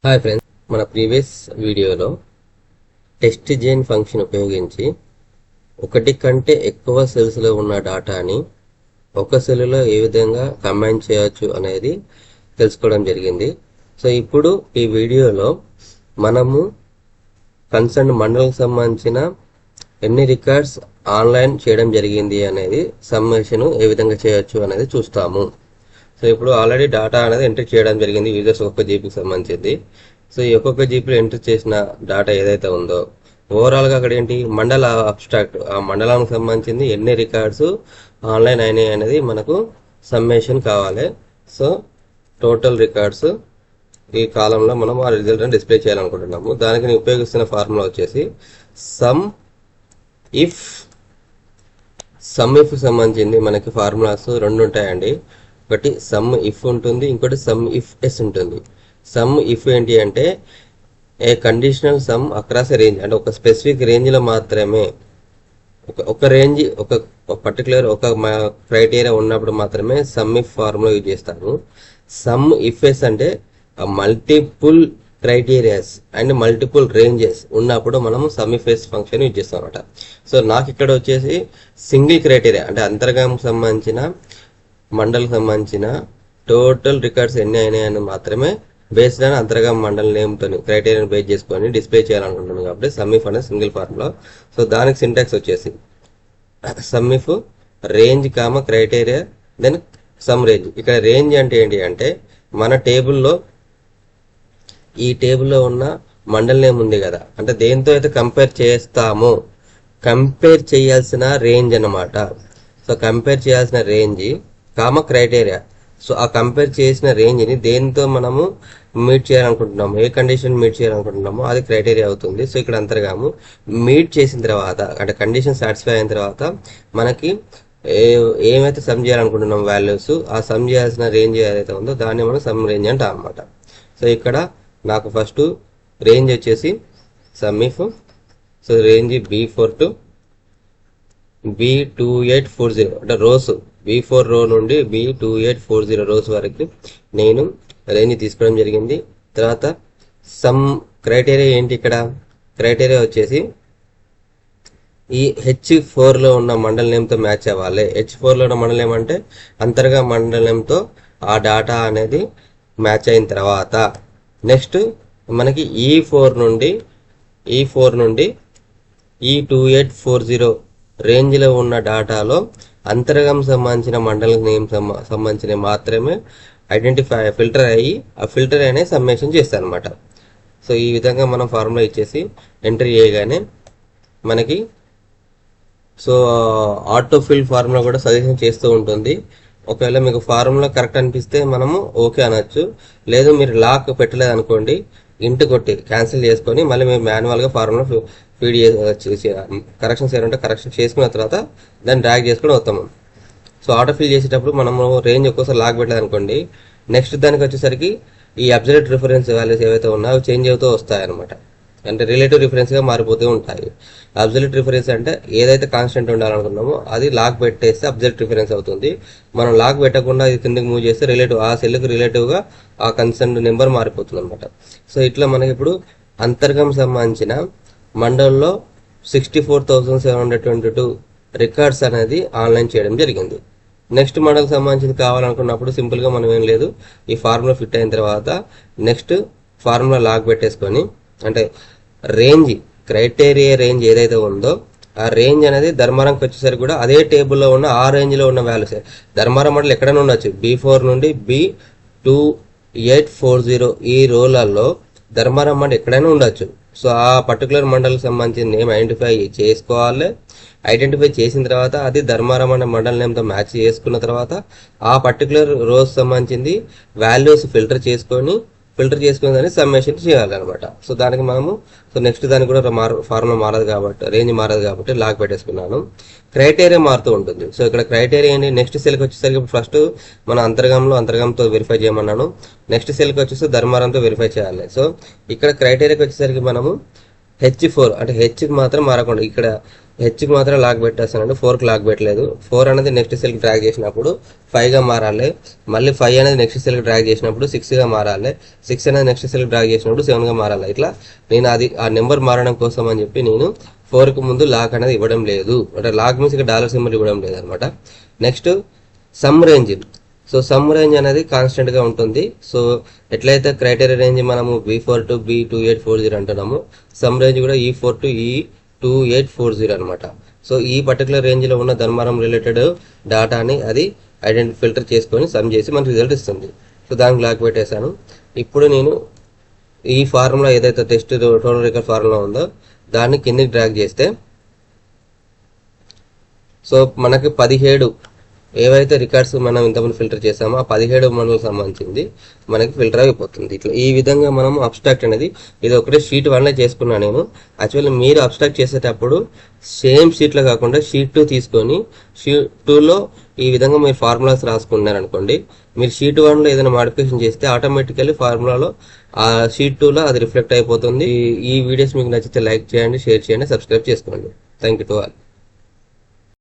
Hi friends, మన previous వీడియోలో test Jain function ఉపయోగించి ఒకటి కంటే ఎక్కువ సెల్స్లో ఉన్న డాటాని ఒక సెల్లో ఏ విధంగా కంబైన్ చేయొచ్చు అనేది తెలుసుకోవడం జరిగింది. సో ఇప్పుడు ఈ వీడియోలో మనము కన్సర్న్ మండలకు సంబంధించిన ఎన్ని రికార్డ్స్ ఆన్లైన్ చేయడం జరిగింది అనేది సమ్మేషన్ ఏ విధంగా చేయొచ్చు అనేది చూస్తాము. సో ఇప్పుడు ఆల్రెడీ డాటా అనేది ఎంట్రీ చేయడం జరిగింది యూజర్స్ ఒక్కొక్క జీబీకి సంబంధించింది. సో ఈ ఒక్కొక్క జీబీలో ఎంట్రీ చేసిన డాటా ఏదైతే ఉందో ఓవరాల్గా అక్కడ ఏంటి మండల అబ్స్ట్రాక్ట్, ఆ మండలానికి సంబంధించింది ఎన్ని రికార్డ్స్ ఆన్లైన్ అయినాయి అనేది మనకు సమ్మేషన్ కావాలి. సో టోటల్ రికార్డ్స్ ఈ కాలంలో మనం ఆ రిజల్ట్ని డిస్ప్లే చేయాలనుకుంటున్నాము. దానికి నేను ఉపయోగిస్తున్న ఫార్ములా వచ్చేసి సమ్ ఇఫ్ సంబంధించింది మనకి ఫార్ములాస్ రెండు ఉంటాయండి. ఒకటి సమ్ ఇఫ్ ఉంటుంది, ఇంకోటి సమ్ ఇఫ్ ఎస్ ఉంటుంది. సమ్ ఇఫ్ ఏంటి అంటే a conditional sum across a range, అంటే ఒక స్పెసిఫిక్ రేంజ్ లో మాత్రమే ఒక రేంజ్ ఒక పర్టికులర్ ఒక క్రైటీరియా ఉన్నప్పుడు మాత్రమే సమ్ ఇఫ్ ఫార్ములా యూజ్ చేస్తాము. సమ్ ఇఫ్ ఎస్ అంటే multiple criterias and multiple ranges ఉన్నప్పుడు మనము sum if yes function use చేస్తాం అనమాట. సో నాకు ఇక్కడ వచ్చేసి సింగిల్ క్రైటీరియా అంటే అంతర్గం సంబంధించిన మండలికి సంబంధించిన టోటల్ రికార్డ్స్ ఎన్ని అయినాయని మాత్రమే బేస్డ్ ఆన్ అంతర్గం మండల్ నేమ్తో క్రైటీరియాని బేస్ చేసుకొని డిస్ప్లే చేయాలనుకుంటున్నాను. కాబట్టి సమ్ ఇఫ్ అనేది సింగిల్ ఫార్ములా. సో దానికి సింటాక్స్ వచ్చేసి sum if range comma criteria then sum range. ఇక్కడ రేంజ్ అంటే ఏంటి అంటే మన టేబుల్లో ఈ టేబుల్లో ఉన్న మండల్ నేమ్ ఉంది కదా, అంటే దేంతో అయితే కంపేర్ చేస్తామో కంపేర్ చేయాల్సిన రేంజ్ అన్నమాట. సో కంపేర్ చేయాల్సిన రేంజ్ కామ క్రైటీరియా. సో ఆ కంపేర్ చేసిన రేంజ్ని దేంతో మనము మీట్ చేయాలనుకుంటున్నాము, ఏ కండిషన్ మీట్ చేయాలనుకుంటున్నామో అది క్రైటీరియా అవుతుంది. సో ఇక్కడ అంతర్గాము మీట్ చేసిన తర్వాత అంటే కండిషన్ సాటిస్ఫై అయిన తర్వాత మనకి ఏమైతే సమ్ చేయాలనుకుంటున్నాం వాల్యూస్, ఆ సమ్ చేయాల్సిన రేంజ్ ఏదైతే ఉందో దాన్ని మనం సమ్ రేంజ్ అంటాం అనమాట. సో ఇక్కడ నాకు ఫస్ట్ రేంజ్ వచ్చేసి sum if so range B4 to B2840 అంటే రోస్ B4 రో నుండి B2840 రోస్ వరకు నేను రేంజ్ తీసుకోవడం జరిగింది. తర్వాత సమ్ క్రైటీరియా ఏంటి, ఇక్కడ క్రైటీరియా వచ్చేసి ఈ H4లో ఉన్న మండల నేమ్తో మ్యాచ్ అవ్వాలి. H4లో ఉన్న మండల నేమ్ అంటే అంతర్గా మండల నేమ్తో ఆ డాటా అనేది మ్యాచ్ అయిన తర్వాత నెక్స్ట్ మనకి E4 నుండి E2840 రేంజ్లో ఉన్న డాటాలో అంతర్గం సంబంధించిన మండల నేమ్ సంబంధించిన మాత్రమే ఐడెంటిఫై ఫిల్టర్ అయ్యి ఆ ఫిల్టర్ అనే సమ్మేషన్ చేస్తాను అనమాట. సో ఈ విధంగా మనం ఫార్ములా ఇచ్చేసి ఎంట్రీ చేయగానే మనకి సో ఆటో ఫిల్ ఫార్ములా కూడా సజెషన్ చేస్తూ ఉంటుంది. ఒకవేళ మీకు ఫార్ములా కరెక్ట్ అనిపిస్తే మనము ఓకే అనొచ్చు. లేదు మీరు లాక్ పెట్టలేదు అనుకోండి, ఇంటి కొట్టి క్యాన్సిల్ చేసుకొని మళ్ళీ మీరు మాన్యువల్గా ఫార్ములా ఫీడ్ చేసి కరెక్షన్స్ ఏమంటే కరెక్షన్ చేసుకున్న తర్వాత దాన్ని డ్రాగ్ చేసుకొని వస్తాము. సో ఆటో ఫిల్ చేసేటప్పుడు మనము రేంజ్ ఒక్కోసారి లాక్ పెట్టలేదు అనుకోండి, నెక్స్ట్ దానికి వచ్చేసరికి ఈ అబ్జల్యూట్ రిఫరెన్స్ వాల్యూస్ ఏవైతే ఉన్నాయో చేంజ్ అవుతూ వస్తాయి అనమాట. అంటే రిలేటివ్ రిఫరెన్స్గా మారిపోతూ ఉంటాయి. అబ్జల్యూట్ రిఫరెన్స్ అంటే ఏదైతే కాన్స్టెంట్ ఉండాలనుకున్నామో అది లాక్ పెట్టేస్తే అబ్జల్యూట్ రిఫరెన్స్ అవుతుంది. మనం లాక్ పెట్టకుండా ఇది కిందకి మూవ్ చేస్తే రిలేటివ్ ఆ సెల్కి రిలేటివ్గా ఆ కన్సర్న్ నెంబర్ మారిపోతుంది అనమాట. సో ఇట్లా మనకి ఇప్పుడు అంతర్గం సంబంధించిన మండల్లో 64,722 రికార్డ్స్ అనేది ఆన్లైన్ చేయడం జరిగింది. నెక్స్ట్ మండల్ సంబంధించింది కావాలనుకున్నప్పుడు సింపుల్గా మనం ఏం లేదు, ఈ ఫార్ములా ఫిట్ అయిన తర్వాత నెక్స్ట్ ఫార్ములా లాక్ పెట్టేసుకొని అంటే రేంజ్ క్రైటీరియా రేంజ్ ఏదైతే ఉందో ఆ రేంజ్ అనేది ధర్మారంకి వచ్చేసరికి కూడా అదే టేబుల్లో ఉన్న ఆ రేంజ్లో ఉన్న వాల్యూస్ ధర్మారం మండలి ఎక్కడైనా ఉండొచ్చు. B4 నుండి B2840 ఈ రోలలో ధర్మారం మండలి ఎక్కడైనా ఉండొచ్చు. సో ఆ పర్టికులర్ మండలికి సంబంధించిన నేమ్ ఐడెంటిఫై చేసుకోవాలి. ఐడెంటిఫై చేసిన తర్వాత అది ధర్మారం అనే మండల నేమ్తో మ్యాచ్ చేసుకున్న తర్వాత ఆ పర్టికులర్ రోజ్ సంబంధించింది వాల్యూస్ ఫిల్టర్ చేసుకుని దాన్ని సమ్మేషన్ చేయాలన్నమాట. సో దానికి మనము సో నెక్స్ట్ దానికి కూడా ఫార్ములా మారదు కాబట్టి రేంజ్ మారదు కాబట్టి లాక్ పెట్టేసుకున్నాను. క్రైటీరియా మారుతూ ఉంటుంది. సో ఇక్కడ క్రైటీరియా ఏంటి, నెక్స్ట్ సెల్కి వచ్చేసరికి ఫస్ట్ మన అంతర్గంతో వెరిఫై చేయమన్నాను. నెక్స్ట్ సెల్కి వచ్చేసి ధర్మారంతో వెరిఫై చేయాలి. సో ఇక్కడ క్రైటీరియాకి వచ్చేసరికి మనము H4 అంటే హెచ్కి మాత్రం మారకుండా ఇక్కడ హెచ్కి మాత్రం లాక్ పెట్టేస్తానండి, 4కి లాక్ పెట్టలేదు. 4 అనేది నెక్స్ట్ సెల్కి డ్రాగ్ చేసినప్పుడు 5గా మారాలి, మళ్ళీ 5 అనేది నెక్స్ట్ సెల్కి డ్రాగ్ చేసినప్పుడు 6గా మారాలి, 6 అనేది నెక్స్ట్ సెల్కి డ్రాగ్ చేసినప్పుడు 7గా మారాలి. ఇట్లా నేను అది ఆ నెంబర్ మారడం కోసం అని చెప్పి నేను 4కి ముందు లాక్ అనేది ఇవ్వడం లేదు, అంటే లాక్ మీన్స్ ఇక డాలర్ సింబల్ ఇవ్వడం లేదు అనమాట. Next some range. So some range అనేది కాన్స్టెంట్ గా ఉంటుంది. సో ఎట్లయితే క్రైటీరియా రేంజ్ మనము B4 to B2840 అంటున్నాము, సమ్ రేంజ్ కూడా E4 to E2840 అనమాట. సో ఈ పర్టికులర్ రేంజ్ లో ఉన్న ధర్మారం రిలేటెడ్ డాటాని అది ఫిల్టర్ చేసుకొని సమ్ చేసి మనకి రిజల్ట్ ఇస్తుంది. సో దానికి లాక్ పెట్టేశాను. ఇప్పుడు నేను ఈ ఫార్ములా ఏదైతే టెస్ట్ టోటల్ రికార్డ్ ఫార్ములా ఉందో దాన్ని కిందికి డ్రాగ్ చేస్తే సో మనకి 17 ఏవైతే రికార్డ్స్ మనం ఇంతకుముందు ఫిల్టర్ చేసామో ఆ 17 మనకు సంబంధించింది మనకి ఫిల్టర్ అయిపోతుంది. ఇట్లా ఈ విధంగా మనం అబ్స్ట్రాక్ట్ అనేది, ఇది ఒకటే షీట్ 1 చేసుకున్నా నేను. యాక్చువల్లీ మీరు అబ్స్ట్రాక్ట్ చేసేటప్పుడు సేమ్ షీట్లో కాకుండా షీట్ 2 తీసుకొని షీట్ 2లో ఈ విధంగా మీరు ఫార్ములాస్ రాసుకున్నారనుకోండి, మీరు షీట్ 1లో ఏదైనా మాడిఫికేషన్ చేస్తే ఆటోమేటికల్లీ ఫార్ములాలో ఆ షీట్ 2లో అది రిఫ్లెక్ట్ అయిపోతుంది. ఈ వీడియోస్ మీకు నచ్చితే లైక్ చేయండి, షేర్ చేయండి, సబ్స్క్రైబ్ చేసుకోండి. Thank you to all.